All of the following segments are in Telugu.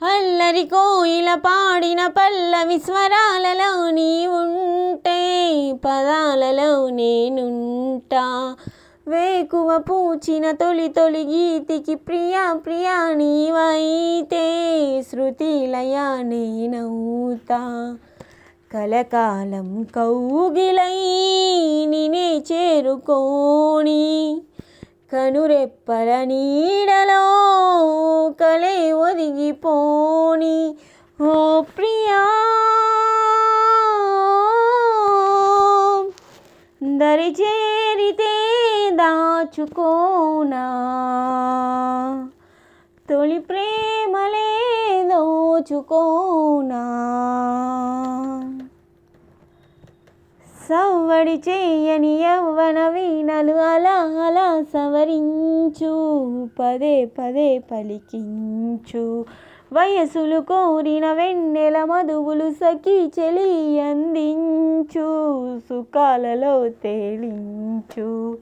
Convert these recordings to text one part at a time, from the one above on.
అల్లరి కోయిల పాడిన పల్లవి స్వరాలలో నీ ఉంటే పదాలలో నేనుంటా. వేకువ పూచిన తొలి తొలి గీతికి ప్రియా ప్రియా నీవైతే శృతిలయ నేనవుతా. కలకాలం కౌగిలై నినే చేరుకోని కనురెప్పల నీడలో కలే ఒదిగిపోని. ఓ ప్రియా దరి చేరితే దాచుకోనా తొలి ప్రేమలే దోచుకోనా. సవ్వడి చేయని యవ్వన వీణలు అలా అలా సవరించు పదే పదే పలికించు. వయసులు కోరిన వెన్నెల మధువులు సఖీ చెలి అందించు సుఖాలలో తేలించు.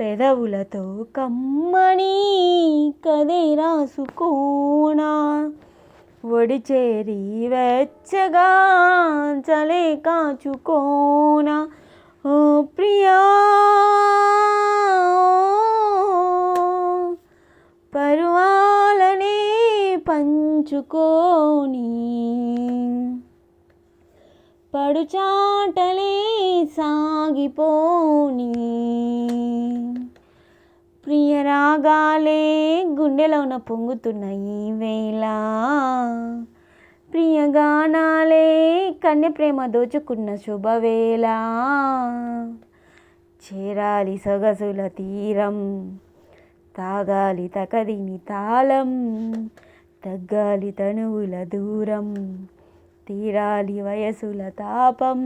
పెదవులతో కమ్మని కదే రాసుకోనా ఒడి చేరి వెచ్చగా చలే కాచుకోనా. ఓ ప్రియా పరువాలనే పంచుకోని పడుచాటలే సాగిపోని. ప్రియ రాగాలే గుండెలోన పొంగుతున్న ఈ వేళ ప్రియ గానాలే కన్నె ప్రేమ దోచుకున్న శుభవేళ. చేరాలి సొగసుల తీరం తాగాలి తకదిని తాళం తగ్గాలి తనువుల దూరం తీరాలి వయసుల తాపం.